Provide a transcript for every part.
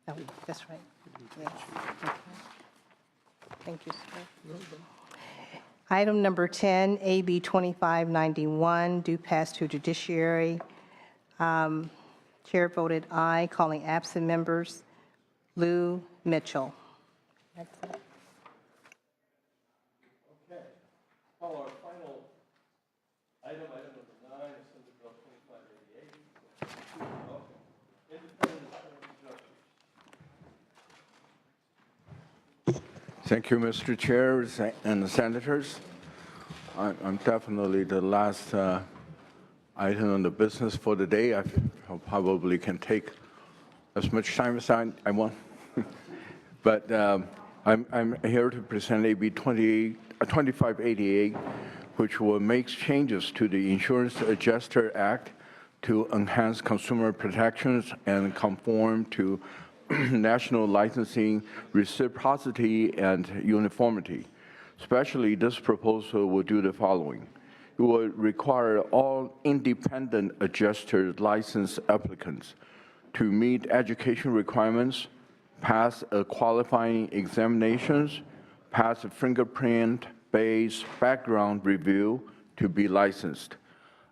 Oh, that's right. Yeah. Okay. Thank you, sir. Item number 10, AB 2591, due pass to judiciary. Chair voted aye, calling absent members. Lou Mitchell. That's it. Okay. Call our final item number 9, Assembly Bill 2588. Welcome. Independent Attorney Justice. Thank you, Mr. Chair and the senators. I'm definitely the last item on the business for the day. I probably can take as much time as I want. But I'm here to present AB 2588, which will make changes to the Insurance Adjuster Act to enhance consumer protections and conform to national licensing reciprocity and uniformity. Especially, this proposal will do the following. It will require all independent adjuster license applicants to meet education requirements, pass a qualifying examinations, pass a fingerprint-based background review to be licensed.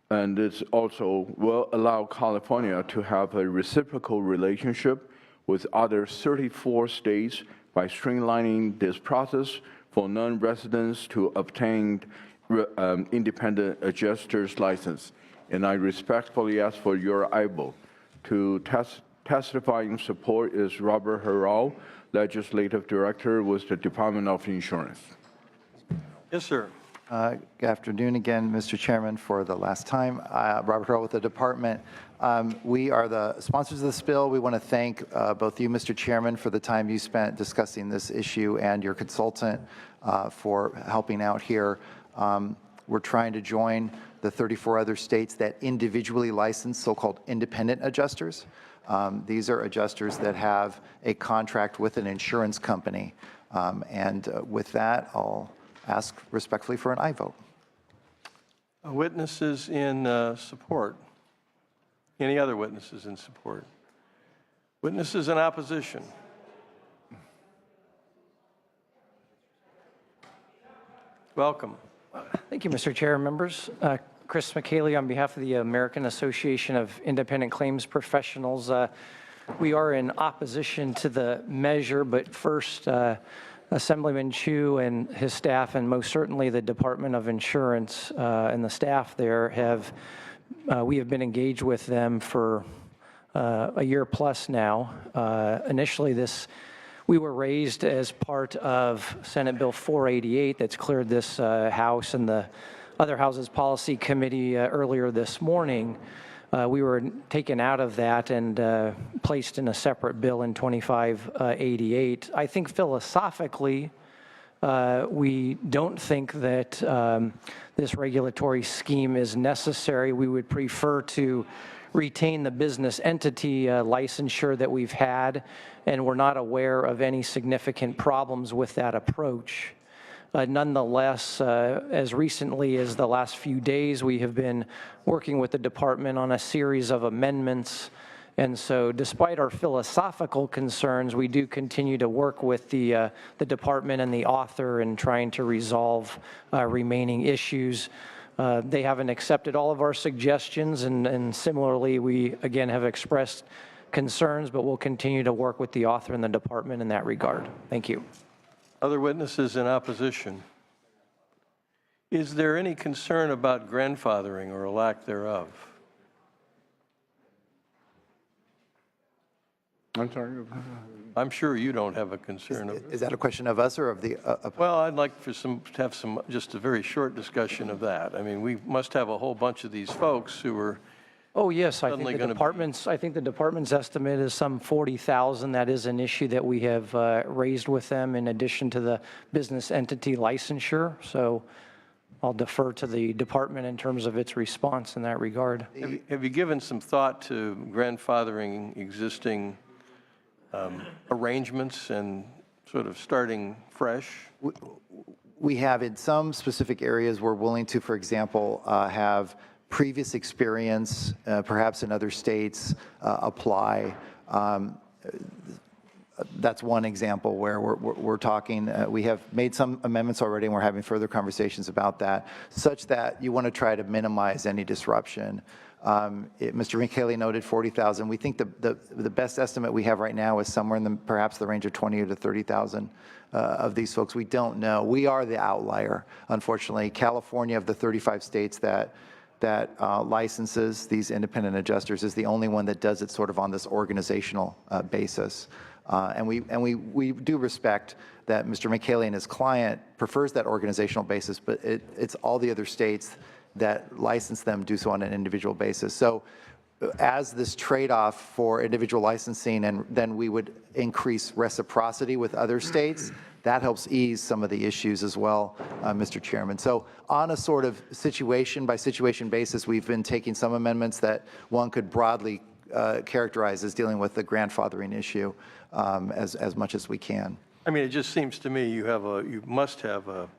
And this also will allow California to have a reciprocal relationship with other 34 states by streamlining this process for non-residents to obtain independent adjuster's license. And I respectfully ask for your eyeball. To testify in support is Robert Harrell, Legislative Director with the Department of Insurance. Yes, sir. Good afternoon again, Mr. Chairman, for the last time. Robert Harrell with the department. We are the sponsors of this bill. We want to thank both you, Mr. Chairman, for the time you spent discussing this issue and your consultant for helping out here. We're trying to join the 34 other states that individually license so-called independent adjusters. These are adjusters that have a contract with an insurance company. With that, I'll ask respectfully for an aye vote. Witnesses in support. Any other witnesses in support? Witnesses in opposition? Welcome. Thank you, Mr. Chair and members. Chris McKaylee on behalf of the American Association of Independent Claims Professionals. We are in opposition to the measure, but first, Assemblyman Chu and his staff, and most certainly the Department of Insurance and the staff there we have been engaged with them for a year plus now. Initially, we were raised as part of Senate Bill 488 that's cleared this House and the other House's Policy Committee earlier this morning. We were taken out of that and placed in a separate bill in 2588. I think philosophically, we don't think that this regulatory scheme is necessary. We would prefer to retain the business entity licensure that we've had, and we're not aware of any significant problems with that approach. Nonetheless, as recently as the last few days, we have been working with the department on a series of amendments. And so despite our philosophical concerns, we do continue to work with the department and the author in trying to resolve remaining issues. They haven't accepted all of our suggestions, and similarly, we again have expressed concerns, but we'll continue to work with the author and the department in that regard. Thank you. Other witnesses in opposition? Is there any concern about grandfathering or a lack thereof? I'm sorry. I'm sure you don't have a concern. Is that a question of us or of the? Well, I'd like to have just a very short discussion of that. I mean, we must have a whole bunch of these folks who are. Oh, yes, I think the department's estimate is some 40,000. That is an issue that we have raised with them in addition to the business entity licensure. So I'll defer to the department in terms of its response in that regard. Have you given some thought to grandfathering existing arrangements and sort of starting fresh? We have in some specific areas we're willing to, for example, have previous experience, perhaps in other states, apply. That's one example where we're talking. We have made some amendments already, and we're having further conversations about that, such that you want to try to minimize any disruption. Mr. Michele noted 40,000. We think the best estimate we have right now is somewhere in perhaps the range of 20 to 30,000 of these folks. We don't know. We are the outlier, unfortunately. California, of the 35 states that licenses these independent adjusters, is the only one that does it sort of on this organizational basis. And we do respect that Mr. Michele and his client prefers that organizational basis, but it's all the other states that license them do so on an individual basis. So as this trade-off for individual licensing, and then we would increase reciprocity with other states, that helps ease some of the issues as well, Mr. Chairman. So on a sort of situation-by-situation basis, we've been taking some amendments that one could broadly characterize as dealing with the grandfathering issue as much as we can. I mean, it just seems to me you must have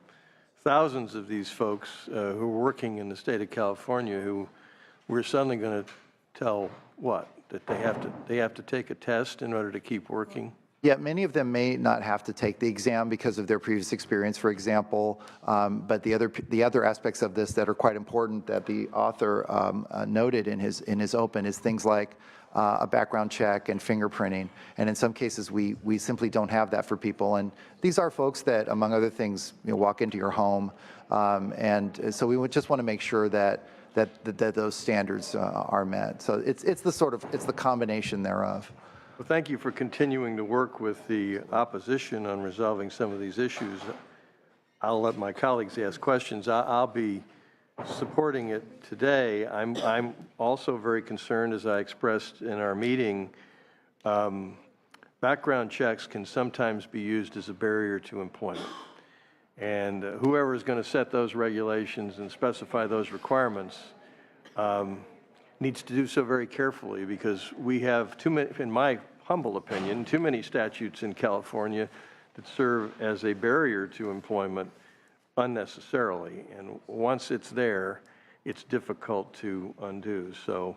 thousands of these folks who are working in the state of California who we're suddenly going to tell what? That they have to take a test in order to keep working? Yeah, many of them may not have to take the exam because of their previous experience, for example. But the other aspects of this that are quite important that the author noted in his open is things like a background check and fingerprinting. And in some cases, we simply don't have that for people. And these are folks that, among other things, walk into your home. And so we would just want to make sure that those standards are met. So it's the combination thereof. Well, thank you for continuing to work with the opposition on resolving some of these issues. I'll let my colleagues ask questions. I'll be supporting it today. I'm also very concerned, as I expressed in our meeting, background checks can sometimes be used as a barrier to employment. And whoever is going to set those regulations and specify those requirements needs to do so very carefully, because we have too many, in my humble opinion, too many statutes in California that serve as a barrier to employment unnecessarily. And once it's there, it's difficult to undo. So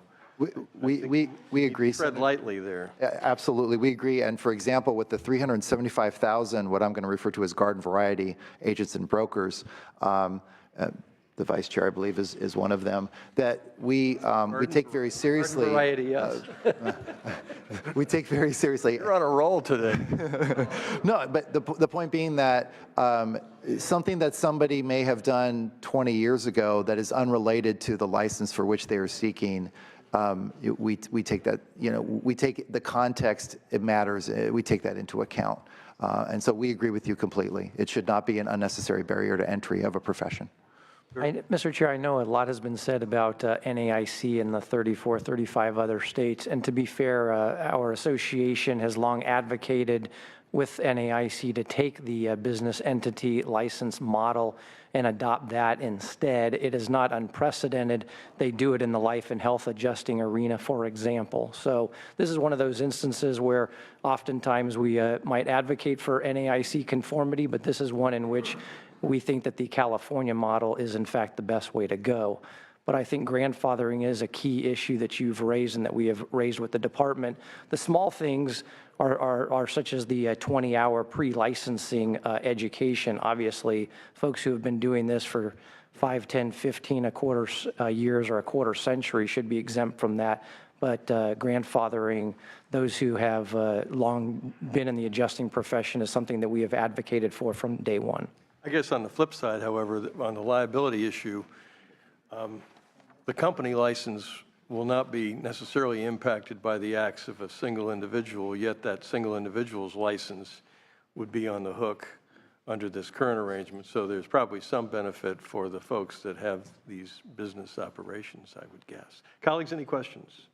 we agree. Tread lightly there. Absolutely, we agree. And for example, with the 375,000, what I'm going to refer to as garden variety agents and brokers, the vice chair, I believe, is one of them, that we take very seriously. Variety, yes. We take very seriously. You're on a roll today. No, but the point being that something that somebody may have done 20 years ago that is unrelated to the license for which they are seeking, we take that, we take the context, it matters, we take that into account. And so we agree with you completely. It should not be an unnecessary barrier to entry of a profession. Mr. Chair, I know a lot has been said about NAIC and the 34, 35 other states. And to be fair, our association has long advocated with NAIC to take the business entity license model and adopt that instead. It is not unprecedented. They do it in the life and health adjusting arena, for example. So this is one of those instances where oftentimes we might advocate for NAIC conformity, but this is one in which we think that the California model is, in fact, the best way to go. But I think grandfathering is a key issue that you've raised and that we have raised with the department. The small things are such as the 20-hour pre-licensing education. Obviously, folks who have been doing this for 5, 10, 15, years or a quarter century should be exempt from that. But grandfathering those who have long been in the adjusting profession is something that we have advocated for from day one. I guess on the flip side, however, on the liability issue, the company license will not be necessarily impacted by the acts of a single individual, yet that single individual's license would be on the hook under this current arrangement. So there's probably some benefit for the folks that have these business operations, I would guess. Colleagues, any questions?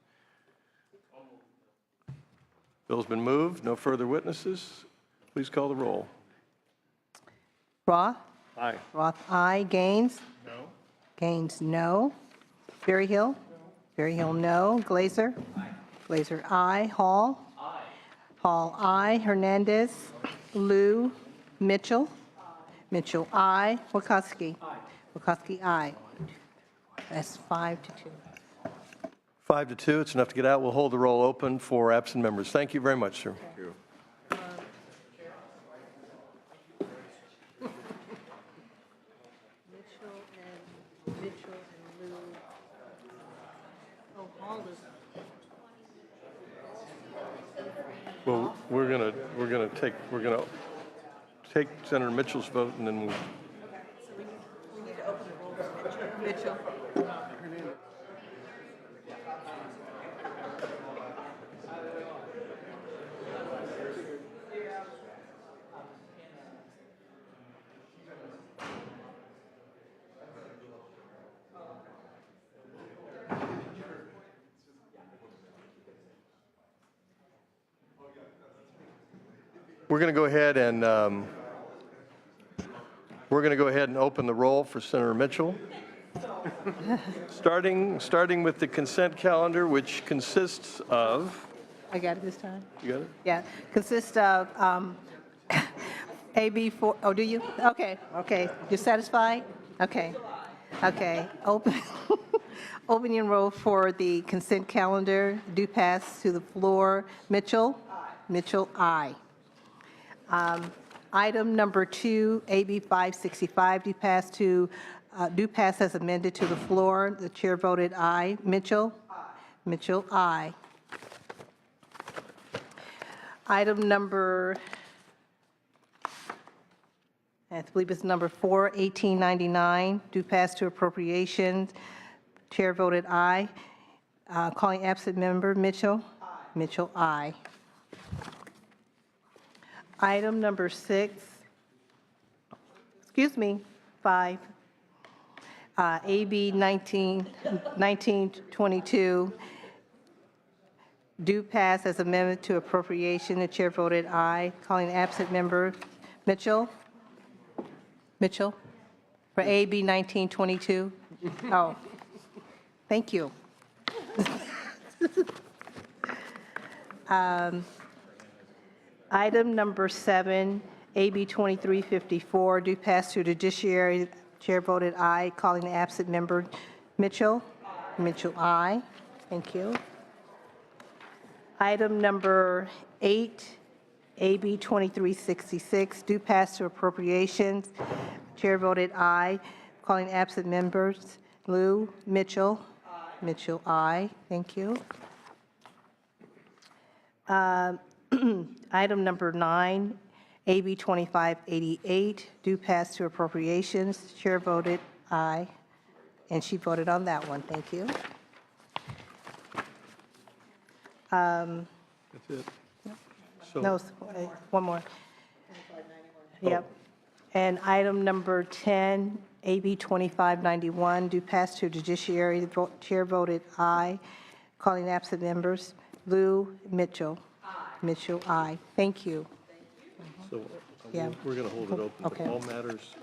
Bill's been moved. No further witnesses. Please call the roll. Roth? Aye. Roth, aye. Gaines? No. Gaines, no. Berryhill? No. Berryhill, no. Glazer? Aye. Glazer, aye. Hall? Aye. Hall, aye. Hernandez? Liu? Mitchell? Aye. Mitchell, aye. Wachowski? Aye. Wachowski, aye. That's 5-2. 5-2, it's enough to get out. We'll hold the roll open for absent members. Thank you very much, sir. Well, we're gonna take Senator Mitchell's vote, and then we'll. Mitchell. We're going to go ahead and open the roll for Senator Mitchell. Starting with the consent calendar, which consists of. I got it this time? You got it? Yeah, consists of AB 4, oh, do you? Okay. You're satisfied? Okay. Open your roll for the consent calendar. Do pass to the floor. Mitchell? Mitchell, aye. Item number 2, AB 565, do pass as amended to the floor. The chair voted aye. Mitchell? Mitchell, aye. Item number, I believe it's number 4, 1899, do pass to appropriations. Chair voted aye. Calling absent member, Mitchell? Mitchell, aye. Item number 5, AB 1922, do pass as amendment to appropriation. The chair voted aye. Calling absent member, Mitchell? Mitchell? For AB 1922? Oh, thank you. Item number 7, AB 2354, do pass to judiciary. Chair voted aye. Calling the absent member, Mitchell? Mitchell, aye. Thank you. Item number 8, AB 2366, do pass to appropriations. Chair voted aye. Calling absent members, Lou, Mitchell? Mitchell, aye. Thank you. Item number 9, AB 2588, do pass to appropriations. Chair voted aye, and she voted on that one. Thank you. That's it. So- No, one more. Yep. And item number 10, AB 2591, do pass to judiciary. The chair voted aye. Calling absent members, Lou, Mitchell. Mitchell, aye. Thank you. So Yeah. we're going to hold it open, but Okay. all matters